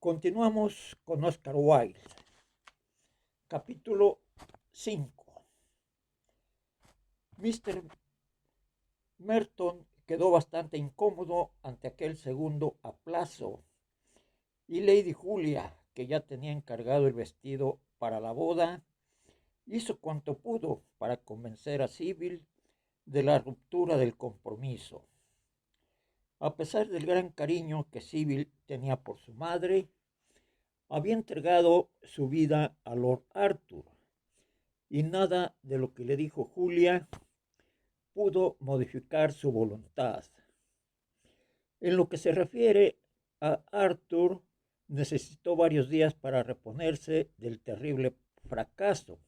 Continuamos con Oscar Wilde. Capítulo 5. Mr. Merton quedó bastante incómodo ante aquel segundo aplazo y Lady Julia, que ya tenía encargado el vestido para la boda, hizo cuanto pudo para convencer a Sibyl de la ruptura del compromiso. A pesar del gran cariño que Sibyl tenía por su madre, había entregado su vida a Lord Arthur y nada de lo que le dijo Julia pudo modificar su voluntad. En lo que se refiere a Arthur, necesitó varios días para reponerse del terrible fracaso.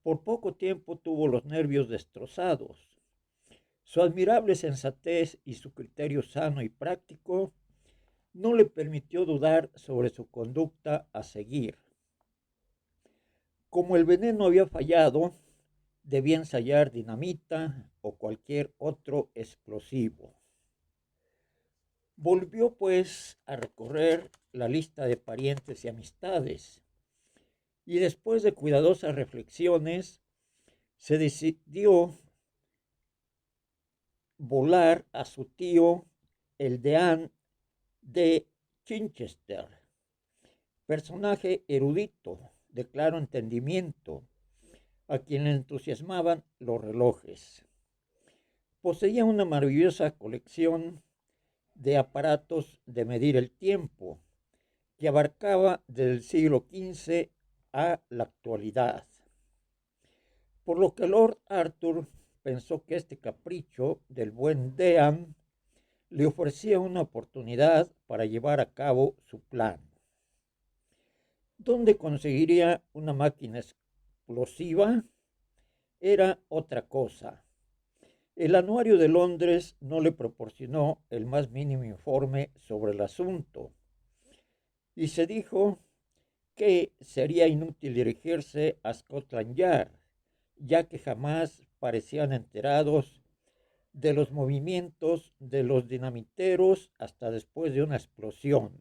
Por poco tiempo tuvo los nervios destrozados. Su admirable sensatez y su criterio sano y práctico no le permitió dudar sobre su conducta a seguir. Como el veneno había fallado, debía ensayar dinamita o cualquier otro explosivo. Volvió pues a recorrer la lista de parientes y amistades y después de cuidadosas reflexiones se decidió volar a su tío, el deán de Chichester, personaje erudito, de claro entendimiento, a quien le entusiasmaban los relojes. Poseía una maravillosa colección de aparatos de medir el tiempo, que abarcaba desde el siglo XV a la actualidad. Por lo que Lord Arthur pensó que este capricho del buen Dean le ofrecía una oportunidad para llevar a cabo su plan. ¿Dónde conseguiría una máquina explosiva? Era otra cosa. El Anuario de Londres no le proporcionó el más mínimo informe sobre el asunto y se dijo que sería inútil dirigirse a Scotland Yard, ya que jamás parecían enterados de los movimientos de los dinamiteros hasta después de una explosión,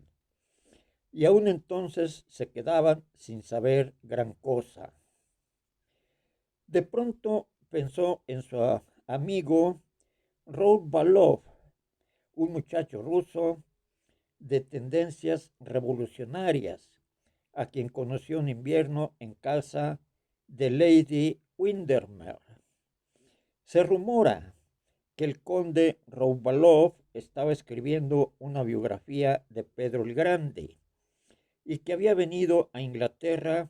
y aún entonces se quedaban sin saber gran cosa. De pronto pensó en su amigo Raoul Balov, un muchacho ruso de tendencias revolucionarias, a quien conoció en invierno en casa de Lady Windermere. Se rumora que el conde Roubalov estaba escribiendo una biografía de Pedro el Grande y que había venido a Inglaterra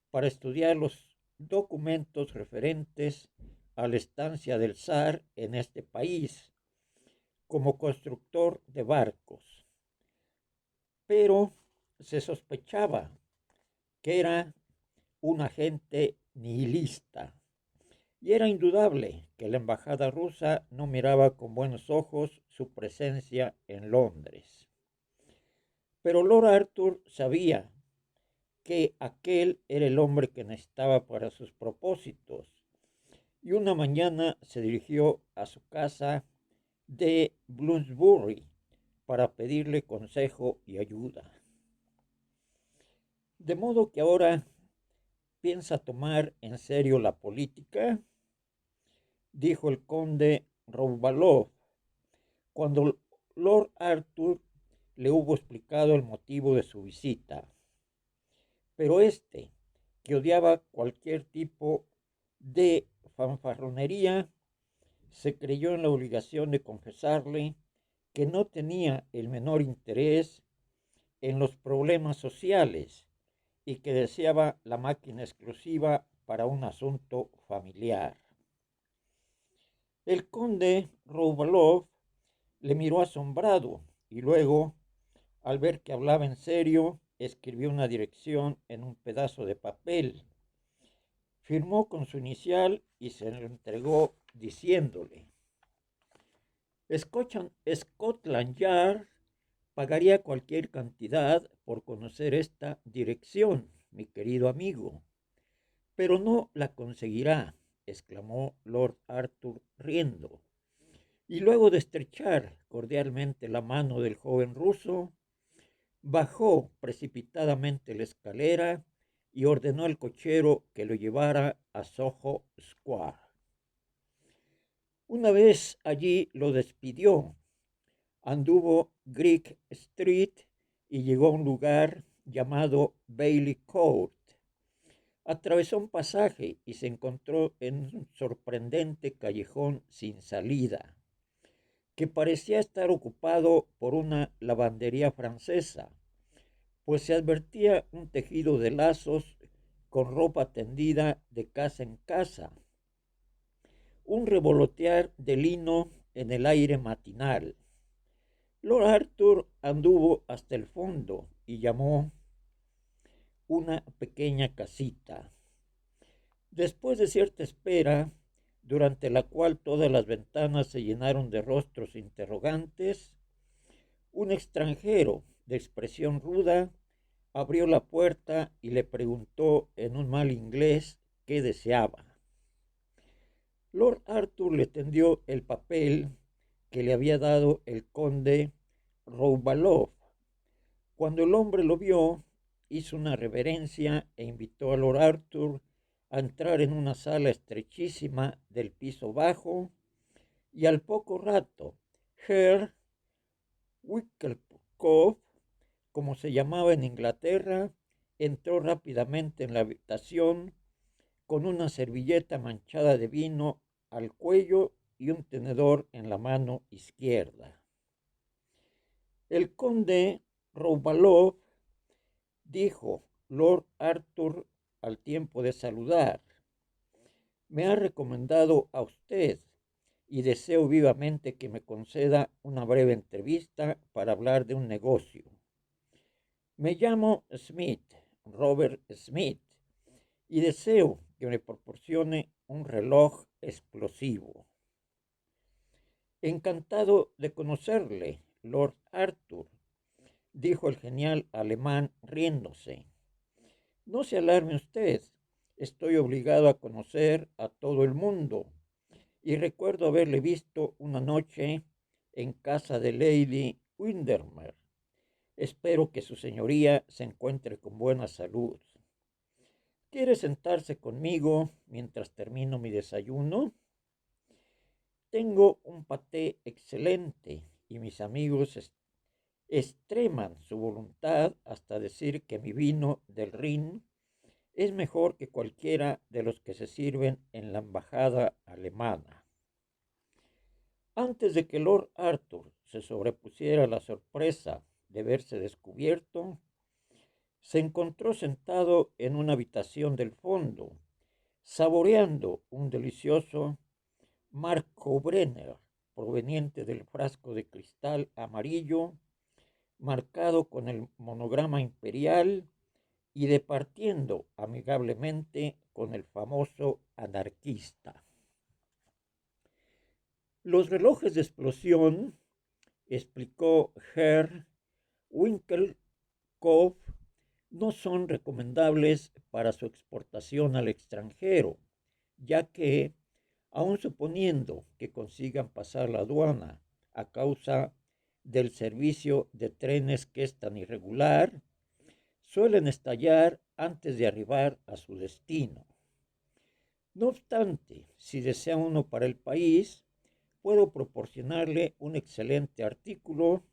para estudiar los documentos referentes a la estancia del zar en este país como constructor de barcos. Pero se sospechaba que era un agente nihilista y era indudable que la embajada rusa no miraba con buenos ojos su presencia en Londres. Pero Lord Arthur sabía que aquel era el hombre que necesitaba para sus propósitos y una mañana se dirigió a su casa de Bloomsbury para pedirle consejo y ayuda. De modo que ahora piensa tomar en serio la política, dijo el conde Roubalov, cuando Lord Arthur le hubo explicado el motivo de su visita. Pero este, que odiaba cualquier tipo de fanfarronería, se creyó en la obligación de confesarle que no tenía el menor interés en los problemas sociales y que deseaba la máquina exclusiva para un asunto familiar. El conde Roubalov le miró asombrado y luego, al ver que hablaba en serio, escribió una dirección en un pedazo de papel. Firmó con su inicial y se lo entregó diciéndole: Scotland Yard pagaría cualquier cantidad por conocer esta dirección, mi querido amigo. Pero no la conseguirá, exclamó Lord Arthur riendo. Y luego de estrechar cordialmente la mano del joven ruso, Bajó precipitadamente la escalera y ordenó al cochero que lo llevara a Soho Square. Una vez allí lo despidió. Anduvo Greek Street y llegó a un lugar llamado Bailey Court. Atravesó un pasaje y se encontró en un sorprendente callejón sin salida, que parecía estar ocupado por una lavandería francesa, pues se advertía un tejido de lazos con ropa tendida de casa en casa, un revolotear de lino en el aire matinal. Lord Arthur anduvo hasta el fondo y llamó una pequeña casita. Después de cierta espera, durante la cual todas las ventanas se llenaron de rostros interrogantes, un extranjero de expresión ruda abrió la puerta y le preguntó en un mal inglés qué deseaba. Lord Arthur le tendió el papel que le había dado el conde Roubalov. Cuando el hombre lo vio, hizo una reverencia e invitó a Lord Arthur a entrar en una sala estrechísima del piso bajo, y al poco rato, Herr Wickelkopf, como se llamaba en Inglaterra, entró rápidamente en la habitación con una servilleta manchada de vino al cuello y un tenedor en la mano izquierda. El conde Roubalov, dijo Lord Arthur al tiempo de saludar, me ha recomendado a usted y deseo vivamente que me conceda una breve entrevista para hablar de un negocio. Me llamo Smith, Robert Smith, y deseo que me proporcione un reloj explosivo. Encantado de conocerle, Lord Arthur, dijo el genial alemán riéndose. No se alarme usted, estoy obligado a conocer a todo el mundo y recuerdo haberle visto una noche en casa de Lady Windermere. Espero que su señoría se encuentre con buena salud. ¿Quiere sentarse conmigo mientras termino mi desayuno? Tengo un paté excelente y mis amigos extreman su voluntad hasta decir que mi vino del Rin es mejor que cualquiera de los que se sirven en la embajada alemana. Antes de que Lord Arthur se sobrepusiera a la sorpresa de verse descubierto, se encontró sentado en una habitación del fondo, saboreando un delicioso Marco Brenner proveniente del frasco de cristal amarillo marcado con el monograma imperial y departiendo amigablemente con el famoso anarquista. Los relojes de explosión, explicó Herr Winkelkopf, no son recomendables para su exportación al extranjero, ya que, aun suponiendo que consigan pasar la aduana a causa del servicio de trenes que es tan irregular, suelen estallar antes de arribar a su destino. No obstante, si desea uno para el país, puedo proporcionarle un excelente artículo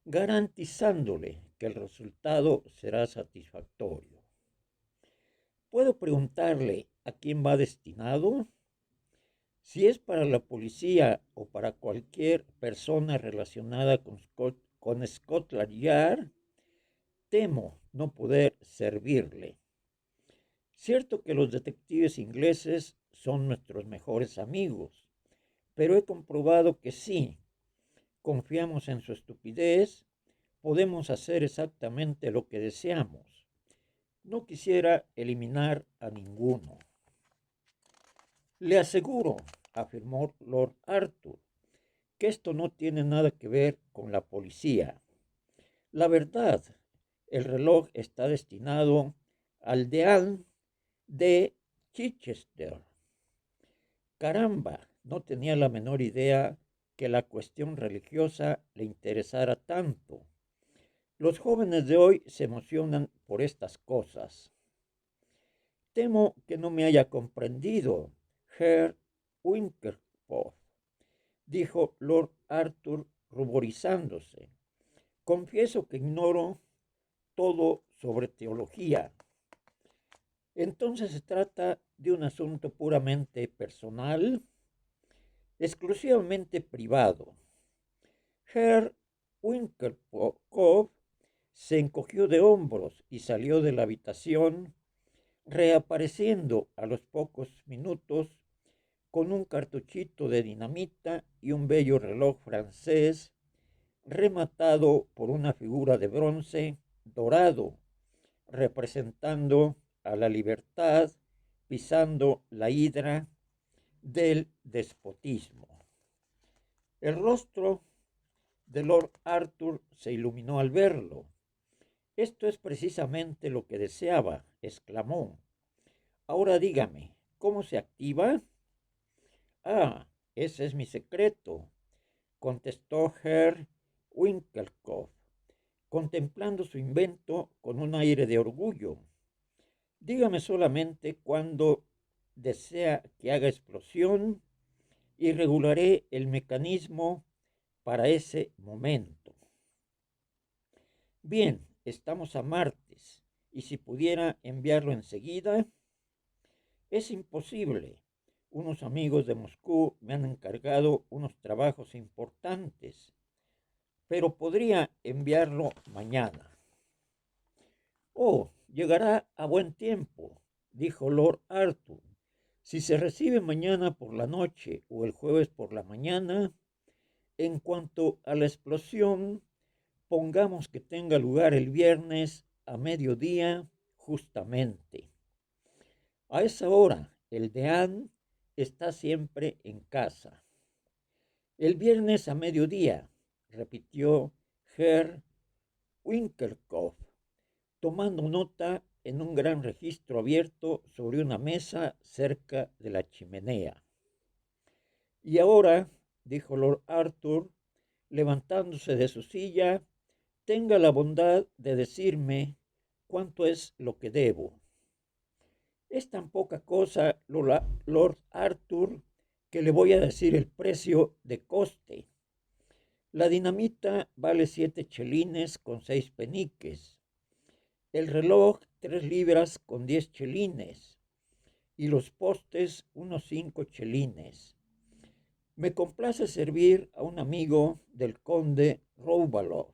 garantizándole que el resultado será satisfactorio. ¿Puedo preguntarle a quién va destinado? Si es para la policía o para cualquier persona relacionada con Scotland Yard, temo no poder servirle. Cierto que los detectives ingleses son nuestros mejores amigos, pero he comprobado que sí, confiamos en su estupidez, podemos hacer exactamente lo que deseamos. No quisiera eliminar a ninguno. Le aseguro, afirmó Lord Arthur, que esto no tiene nada que ver con la policía. La verdad, el reloj está destinado al deán de Chichester. Caramba, no tenía la menor idea que la cuestión religiosa le interesara tanto. Los jóvenes de hoy se emocionan por estas cosas. Temo que no me haya comprendido, Herr Winkelhoff, dijo Lord Arthur ruborizándose. Confieso que ignoro todo sobre teología. Entonces se trata de un asunto puramente personal, exclusivamente privado. Herr Winkelhoff se encogió de hombros y salió de la habitación, reapareciendo a los pocos minutos con un cartuchito de dinamita y un bello reloj francés rematado por una figura de bronce dorado, representando a la libertad pisando la hidra del despotismo. El rostro de Lord Arthur se iluminó al verlo. Esto es precisamente lo que deseaba, exclamó. Ahora dígame, ¿cómo se activa? Ah, ese es mi secreto, contestó Herr Winkelhoff, contemplando su invento con un aire de orgullo. Dígame solamente cuándo desea que haga explosión y regularé el mecanismo para ese momento. Bien, estamos a martes, y si pudiera enviarlo enseguida, es imposible. Unos amigos de Moscú me han encargado unos trabajos importantes, pero podría enviarlo mañana. Oh, llegará a buen tiempo, dijo Lord Arthur. Si se recibe mañana por la noche o el jueves por la mañana, en cuanto a la explosión, pongamos que tenga lugar el viernes a mediodía justamente. A esa hora, el deán está siempre en casa. El viernes a mediodía, repitió Herr Winkelhoff, tomando nota en un gran registro abierto sobre una mesa cerca de la chimenea. Y ahora, dijo Lord Arthur, levantándose de su silla, tenga la bondad de decirme cuánto es lo que debo. Es tan poca cosa, Lord Arthur, que le voy a decir el precio de coste. La dinamita vale 7 chelines con 6 peniques. El reloj 3 libras con 10 chelines. Y los postes unos 5 chelines. Me complace servir a un amigo del conde Roubalov.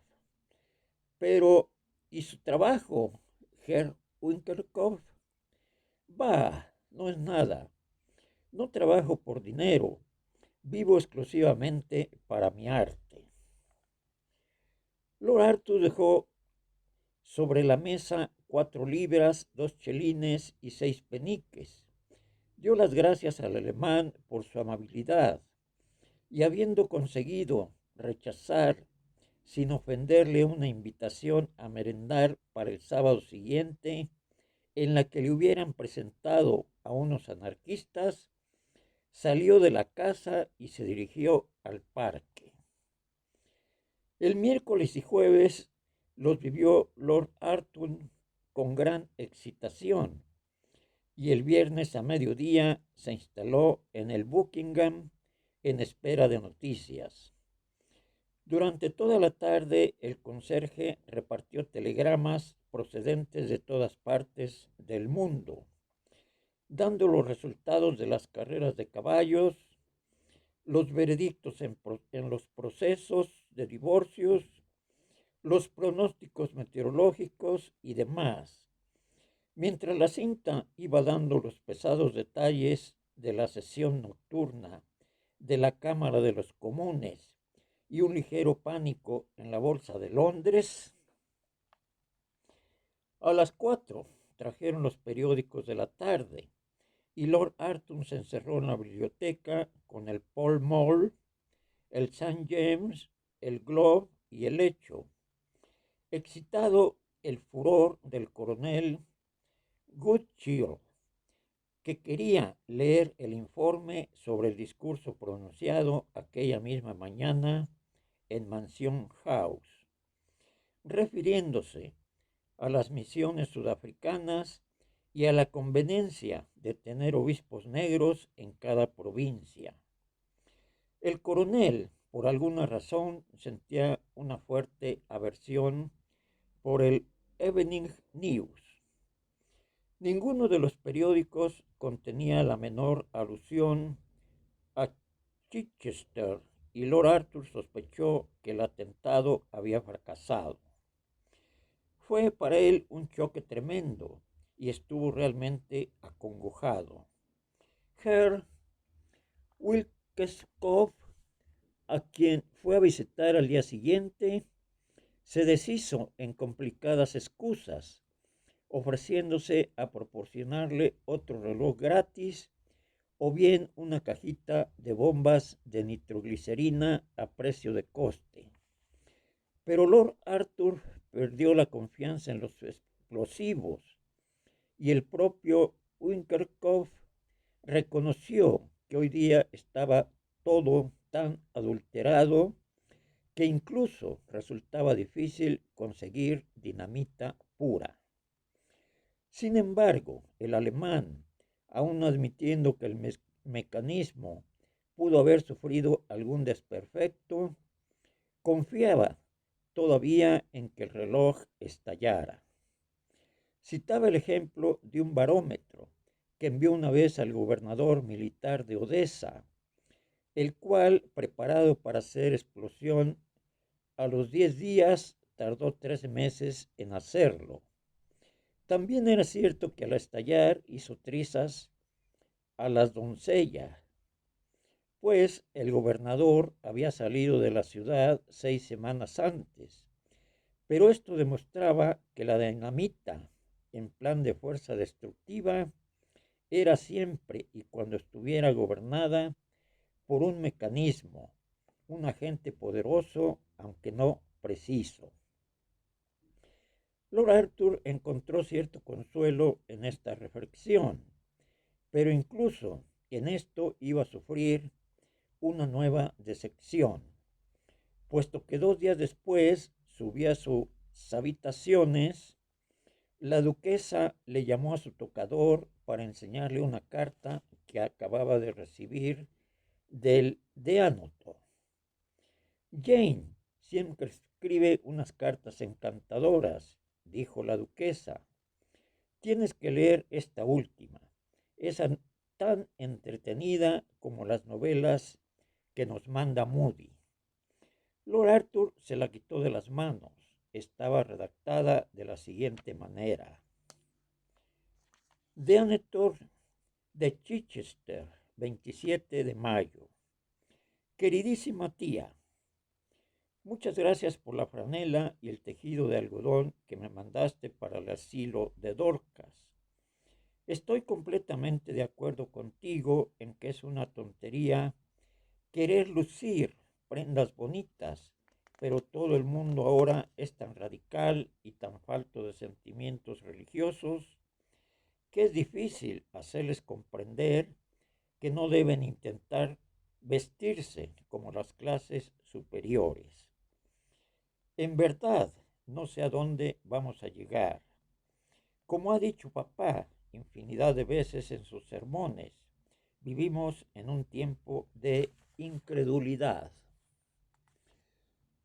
Pero, ¿y su trabajo, Herr Winkelhoff? Bah, no es nada. No trabajo por dinero. Vivo exclusivamente para mi arte. Lord Arthur dejó sobre la mesa 4 libras, 2 chelines y 6 peniques. Dio las gracias al alemán por su amabilidad y habiendo conseguido rechazar sin ofenderle una invitación a merendar para el sábado siguiente, en la que le hubieran presentado a unos anarquistas, salió de la casa y se dirigió al parque. El miércoles y jueves los vivió Lord Arthur con gran excitación y el viernes a mediodía se instaló en el Buckingham en espera de noticias. Durante toda la tarde el conserje repartió telegramas procedentes de todas partes del mundo, dando los resultados de las carreras de caballos, los veredictos en los procesos de divorcios, los pronósticos meteorológicos y demás, mientras la cinta iba dando los pesados detalles de la sesión nocturna de la Cámara de los Comunes y un ligero pánico en la Bolsa de Londres. A las 4 trajeron los periódicos de la tarde y Lord Arthur se encerró en la biblioteca con el Pall Mall, el St. James, el Globe y el Hecho. Excitado el furor del coronel Goodchild, que quería leer el informe sobre el discurso pronunciado aquella misma mañana en Mansion House. refiriéndose a las misiones sudafricanas y a la conveniencia de tener obispos negros en cada provincia. El coronel, por alguna razón, sentía una fuerte aversión por el Evening News. Ninguno de los periódicos contenía la menor alusión a Chichester y Lord Arthur sospechó que el atentado había fracasado. Fue para él un choque tremendo y estuvo realmente acongojado. Herr Wilkeskopf, a quien fue a visitar al día siguiente, se deshizo en complicadas excusas, ofreciéndose a proporcionarle otro reloj gratis o bien una cajita de bombas de nitroglicerina a precio de coste. Pero Lord Arthur perdió la confianza en los explosivos y el propio Winterkopf reconoció que hoy día estaba todo tan adulterado que incluso resultaba difícil conseguir dinamita pura. Sin embargo, el alemán, aun admitiendo que el mecanismo pudo haber sufrido algún desperfecto, confiaba todavía en que el reloj estallara. Citaba el ejemplo de un barómetro que envió una vez al gobernador militar de Odessa, el cual, preparado para hacer explosión, a los 10 días tardó 3 meses en hacerlo. También era cierto que al estallar hizo trizas a las doncellas, pues el gobernador había salido de la ciudad 6 semanas antes, pero esto demostraba que la dinamita en plan de fuerza destructiva era siempre y cuando estuviera gobernada por un mecanismo, un agente poderoso, aunque no preciso. Lord Arthur encontró cierto consuelo en esta reflexión, pero incluso en esto iba a sufrir una nueva decepción, puesto que 2 días después subía a sus habitaciones. La duquesa le llamó a su tocador para enseñarle una carta que acababa de recibir del Deánoto. Jane siempre escribe unas cartas encantadoras, dijo la duquesa. Tienes que leer esta última. Es tan entretenida como las novelas que nos manda Moody. Lord Arthur se la quitó de las manos. Estaba redactada de la siguiente manera. Deánoto de Chichester, 27 de mayo. Queridísima tía, muchas gracias por la franela y el tejido de algodón que me mandaste para el asilo de Dorcas. Estoy completamente de acuerdo contigo en que es una tontería querer lucir prendas bonitas, pero todo el mundo ahora es tan radical y tan falto de sentimientos religiosos que es difícil hacerles comprender que no deben intentar vestirse como las clases superiores. En verdad, no sé a dónde vamos a llegar. Como ha dicho papá infinidad de veces en sus sermones, vivimos en un tiempo de incredulidad.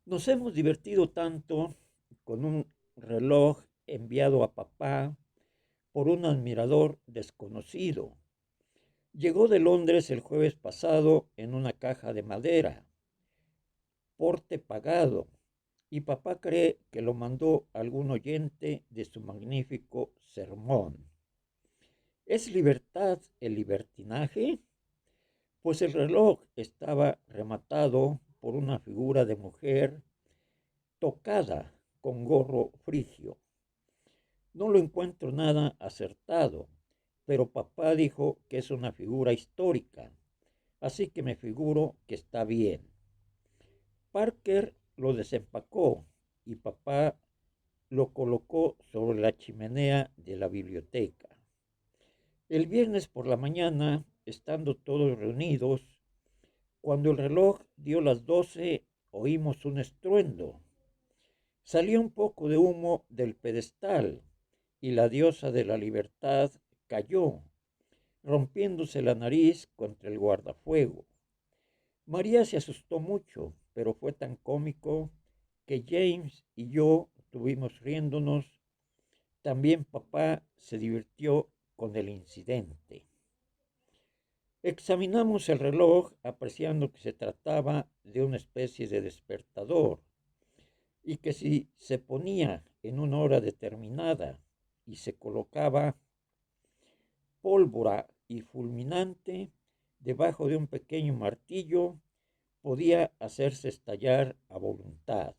Nos hemos divertido tanto con un reloj enviado a papá por un admirador desconocido. Llegó de Londres el jueves pasado en una caja de madera, porte pagado, y papá cree que lo mandó algún oyente de su magnífico sermón. ¿Es libertad el libertinaje? Pues el reloj estaba rematado por una figura de mujer tocada con gorro frigio. No lo encuentro nada acertado, pero papá dijo que es una figura histórica, así que me figuro que está bien. Parker lo desempacó y papá lo colocó sobre la chimenea de la biblioteca. El viernes por la mañana, estando todos reunidos, cuando el reloj dio las 12, oímos un estruendo. Salió un poco de humo del pedestal y la diosa de la libertad cayó, rompiéndose la nariz contra el guardafuego. María se asustó mucho, pero fue tan cómico que James y yo estuvimos riéndonos. También papá se divirtió con el incidente. Examinamos el reloj apreciando que se trataba de una especie de despertador y que si se ponía en una hora determinada y se colocaba pólvora y fulminante debajo de un pequeño martillo, podía hacerse estallar a voluntad.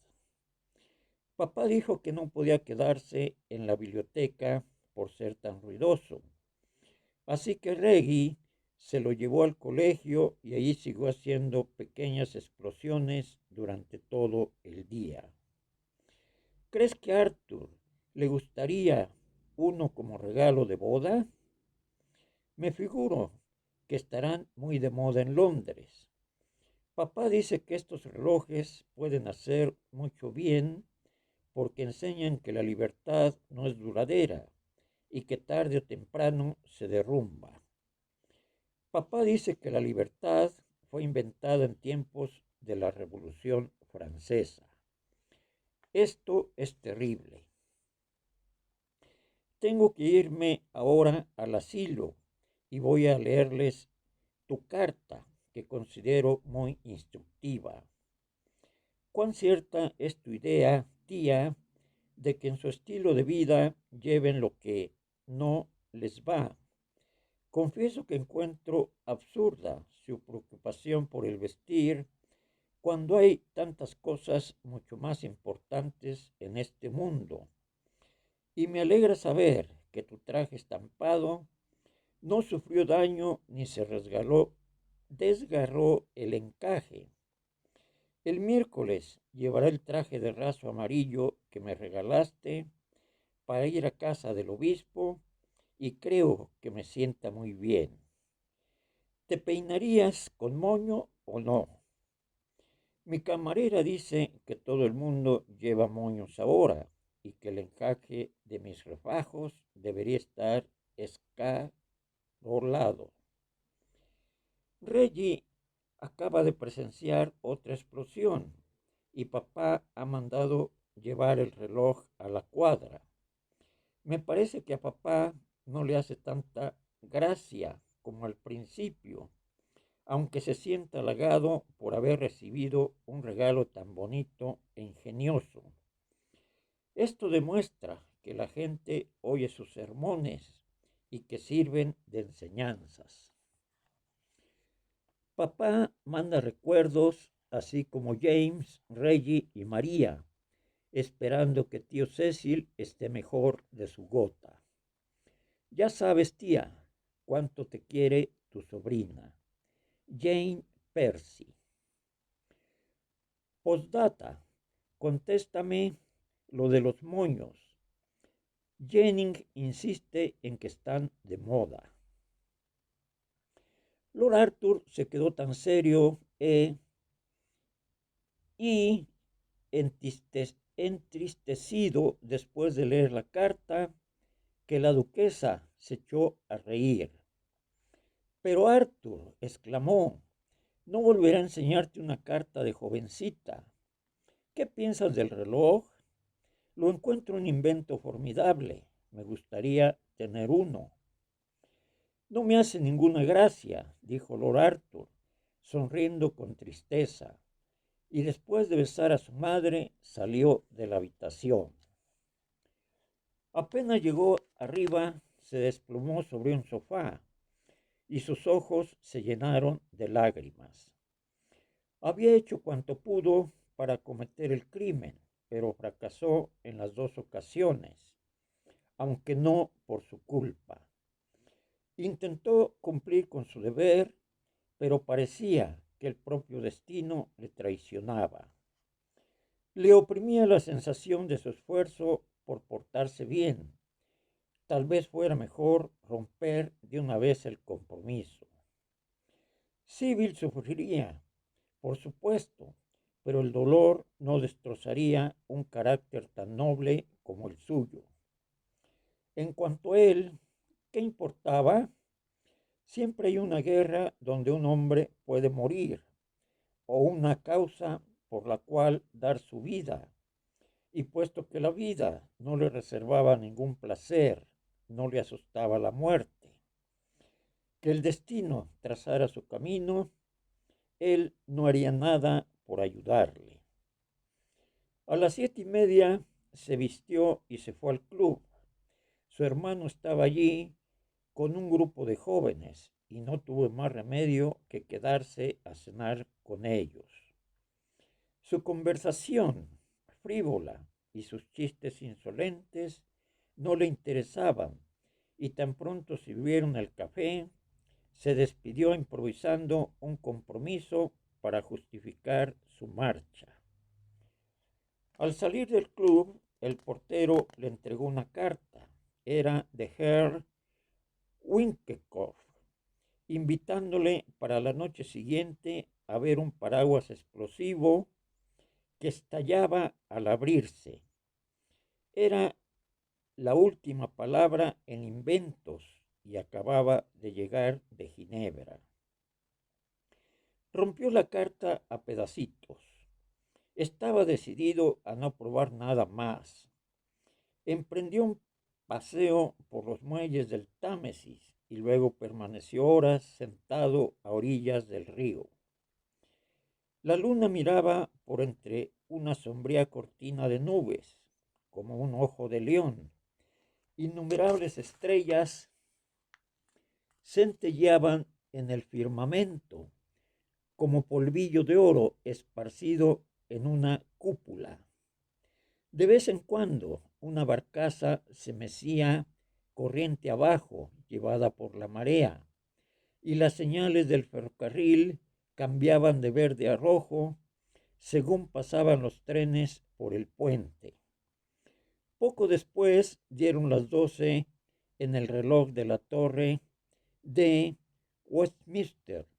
Papá dijo que no podía quedarse en la biblioteca por ser tan ruidoso, así que Reggie se lo llevó al colegio y allí siguió haciendo pequeñas explosiones durante todo el día. ¿Crees que a Arthur le gustaría uno como regalo de boda? Me figuro que estarán muy de moda en Londres. Papá dice que estos relojes pueden hacer mucho bien porque enseñan que la libertad no es duradera y que tarde o temprano se derrumba. Papá dice que la libertad fue inventada en tiempos de la Revolución Francesa. Esto es terrible. Tengo que irme ahora al asilo y voy a leerles tu carta que considero muy instructiva. ¿Cuán cierta es tu idea, tía, de que en su estilo de vida lleven lo que no les va? Confieso que encuentro absurda su preocupación por el vestir cuando hay tantas cosas mucho más importantes en este mundo. Y me alegra saber que tu traje estampado no sufrió daño ni se desgarró el encaje. El miércoles llevaré el traje de raso amarillo que me regalaste para ir a casa del obispo y creo que me sienta muy bien. ¿Te peinarías con moño o no? Mi camarera dice que todo el mundo lleva moños ahora y que el encaje de mis refajos debería estar escarolado. Reggie acaba de presenciar otra explosión y papá ha mandado llevar el reloj a la cuadra. Me parece que a papá no le hace tanta gracia como al principio, aunque se sienta halagado por haber recibido un regalo tan bonito e ingenioso. Esto demuestra que la gente oye sus sermones y que sirven de enseñanzas. Papá manda recuerdos, así como James, Reggie y María, esperando que tío Cecil esté mejor de su gota. Ya sabes, tía, cuánto te quiere tu sobrina, Jane Percy. Postdata, contéstame lo de los moños. Jennings insiste en que están de moda. Lord Arthur se quedó tan serio y entristecido después de leer la carta que la duquesa se echó a reír. Pero Arthur, exclamó, no volveré a enseñarte una carta de jovencita. ¿Qué piensas del reloj? Lo encuentro un invento formidable. Me gustaría tener uno. No me hace ninguna gracia, dijo Lord Arthur, sonriendo con tristeza, y después de besar a su madre salió de la habitación. Apenas llegó arriba, se desplomó sobre un sofá y sus ojos se llenaron de lágrimas. Había hecho cuanto pudo para cometer el crimen, pero fracasó en las dos ocasiones, aunque no por su culpa. Intentó cumplir con su deber, pero parecía que el propio destino le traicionaba. Le oprimía la sensación de su esfuerzo por portarse bien. Tal vez fuera mejor romper de una vez el compromiso. Sybil sufriría, por supuesto, pero el dolor no destrozaría un carácter tan noble como el suyo. En cuanto a él, ¿qué importaba? Siempre hay una guerra donde un hombre puede morir, o una causa por la cual dar su vida. Y puesto que la vida no le reservaba ningún placer, no le asustaba la muerte, que el destino trazara su camino, él no haría nada por ayudarle. A las 7:30 se vistió y se fue al club. Su hermano estaba allí con un grupo de jóvenes y no tuvo más remedio que quedarse a cenar con ellos. Su conversación frívola y sus chistes insolentes no le interesaban y tan pronto sirvieron el café, se despidió improvisando un compromiso para justificar su marcha. Al salir del club, el portero le entregó una carta. Era de Herr Winkelkopf, invitándole para la noche siguiente a ver un paraguas explosivo que estallaba al abrirse. Era la última palabra en inventos y acababa de llegar de Ginebra. Rompió la carta a pedacitos. Estaba decidido a no probar nada más. Emprendió un paseo por los muelles del Támesis y luego permaneció horas sentado a orillas del río. La luna miraba por entre una sombría cortina de nubes, como un ojo de león. Innumerables estrellas centelleaban en el firmamento, como polvillo de oro esparcido en una cúpula. De vez en cuando una barcaza se mecía corriente abajo, llevada por la marea, y las señales del ferrocarril cambiaban de verde a rojo según pasaban los trenes por el puente. Poco después dieron las 12 en el reloj de la torre de Westminster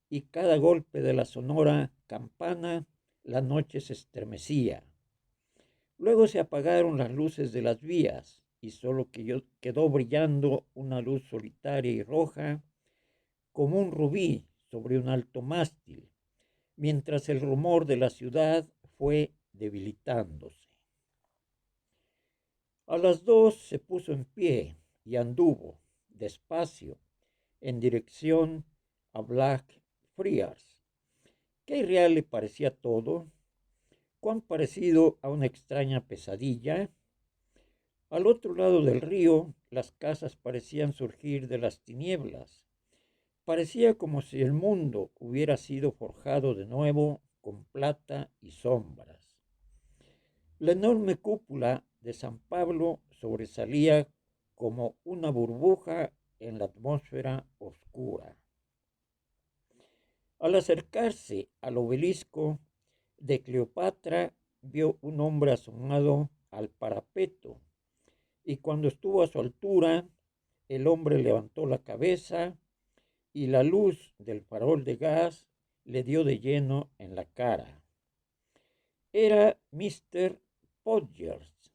y cada golpe de la sonora campana la noche se estremecía. Luego se apagaron las luces de las vías y solo quedó brillando una luz solitaria y roja como un rubí sobre un alto mástil, mientras el rumor de la ciudad fue debilitándose. A las 2 se puso en pie y anduvo, despacio, en dirección a Blackfriars. Qué irreal le parecía todo, cuán parecido a una extraña pesadilla. Al otro lado del río, las casas parecían surgir de las tinieblas. Parecía como si el mundo hubiera sido forjado de nuevo con plata y sombras. La enorme cúpula de San Pablo sobresalía como una burbuja en la atmósfera oscura. Al acercarse al obelisco de Cleopatra, vio un hombre asomado al parapeto, y cuando estuvo a su altura, el hombre levantó la cabeza y la luz del farol de gas le dio de lleno en la cara. Era Mr. Podgers,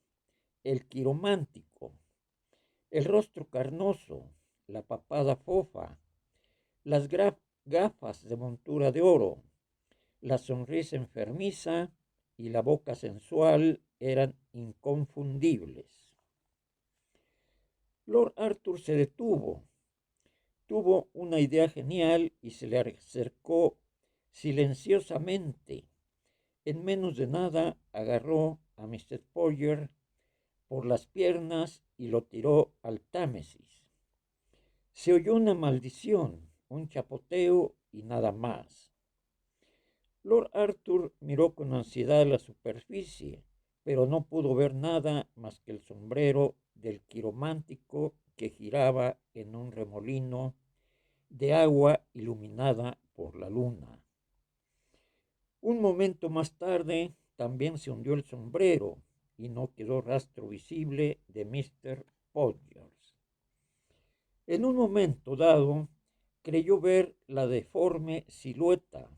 el quiromántico, el rostro carnoso, la papada fofa, las gafas de montura de oro, la sonrisa enfermiza y la boca sensual eran inconfundibles. Lord Arthur se detuvo, tuvo una idea genial y se le acercó silenciosamente. En menos de nada agarró a Mr. Podgers por las piernas y lo tiró al Támesis. Se oyó una maldición, un chapoteo y nada más. Lord Arthur miró con ansiedad la superficie, pero no pudo ver nada más que el sombrero del quiromántico que giraba en un remolino de agua iluminada por la luna. Un momento más tarde también se hundió el sombrero y no quedó rastro visible de Mr. Podgers. En un momento dado creyó ver la deforme silueta,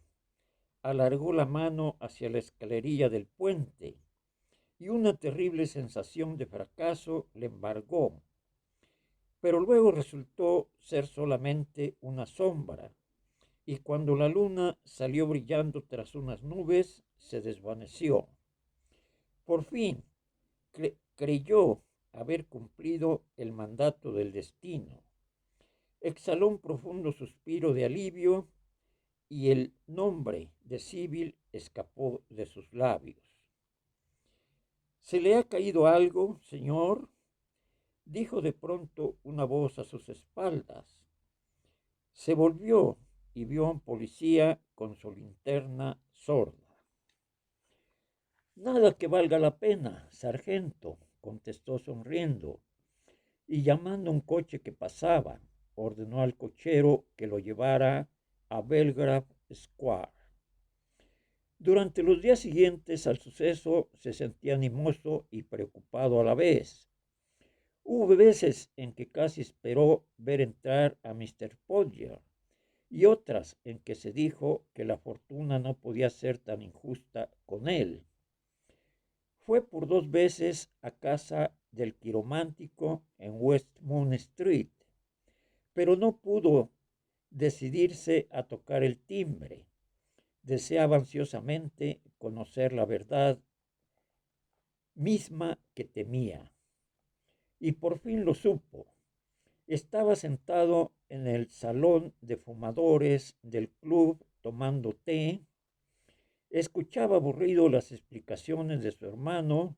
alargó la mano hacia la escalerilla del puente y una terrible sensación de fracaso le embargó. Pero luego resultó ser solamente una sombra, y cuando la luna salió brillando tras unas nubes, se desvaneció. Por fin creyó haber cumplido el mandato del destino. Exhaló un profundo suspiro de alivio y el nombre de Sibyl escapó de sus labios. ¿Se le ha caído algo, señor?, dijo de pronto una voz a sus espaldas. Se volvió y vio a un policía con su linterna sorda. Nada que valga la pena, sargento, contestó sonriendo, y llamando a un coche que pasaba, ordenó al cochero que lo llevara a Belgrave Square. Durante los días siguientes al suceso se sentía animoso y preocupado a la vez. Hubo veces en que casi esperó ver entrar a Mr. Podger y otras en que se dijo que la fortuna no podía ser tan injusta con él. Fue por 2 veces a casa del quiromántico en West Moon Street, pero no pudo decidirse a tocar el timbre. Deseaba ansiosamente conocer la verdad misma que temía. Y por fin lo supo. Estaba sentado en el salón de fumadores del club tomando té. Escuchaba aburrido las explicaciones de su hermano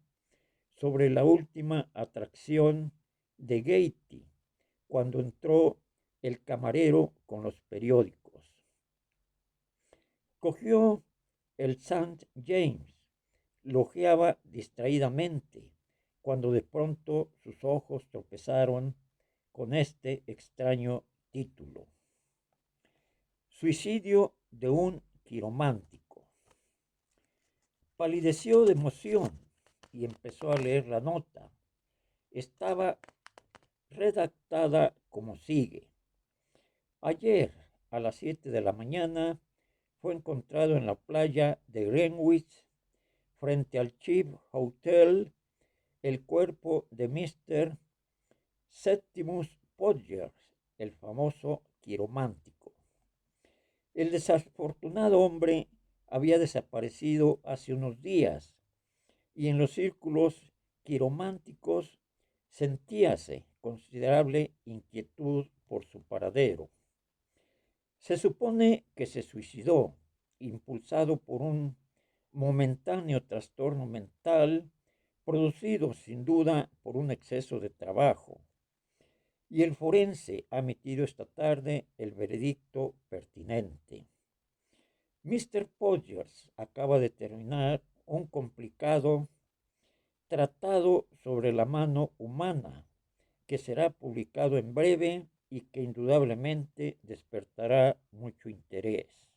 sobre la última atracción de Gaiety cuando entró el camarero con los periódicos. Cogió el St. James, lo hojeaba distraídamente, cuando de pronto sus ojos tropezaron con este extraño título: Suicidio de un quiromántico. Palideció de emoción y empezó a leer la nota. Estaba redactada como sigue: ayer a las 7 de la mañana fue encontrado en la playa de Greenwich, frente al Chief Hotel, el cuerpo de Mr. Septimus Podger, el famoso quiromántico. El desafortunado hombre había desaparecido hace unos días y en los círculos quirománticos sentíase considerable inquietud por su paradero. Se supone que se suicidó, impulsado por un momentáneo trastorno mental, producido sin duda por un exceso de trabajo. Y el forense ha emitido esta tarde el veredicto pertinente. Mr. Podgers acaba de terminar un complicado tratado sobre la mano humana, que será publicado en breve y que indudablemente despertará mucho interés.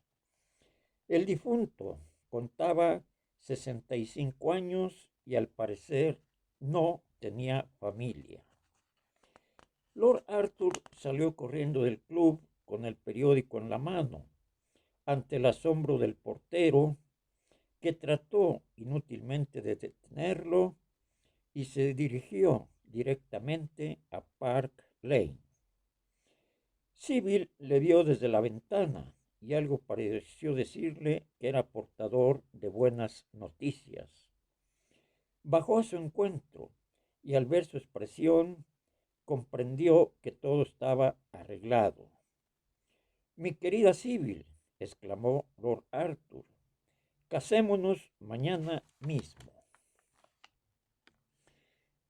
El difunto contaba 65 años y al parecer no tenía familia. Lord Arthur salió corriendo del club con el periódico en la mano, ante el asombro del portero, que trató inútilmente de detenerlo y se dirigió directamente a Park Lane. Sibyl le vio desde la ventana y algo pareció decirle que era portador de buenas noticias. Bajó a su encuentro y al ver su expresión comprendió que todo estaba arreglado. Mi querida Sibyl, exclamó Lord Arthur, casémonos mañana mismo.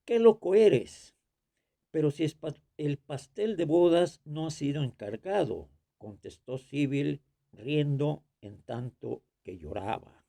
¡Qué loco eres! Pero si el pastel de bodas no ha sido encargado, contestó Sibyl riendo en tanto que lloraba.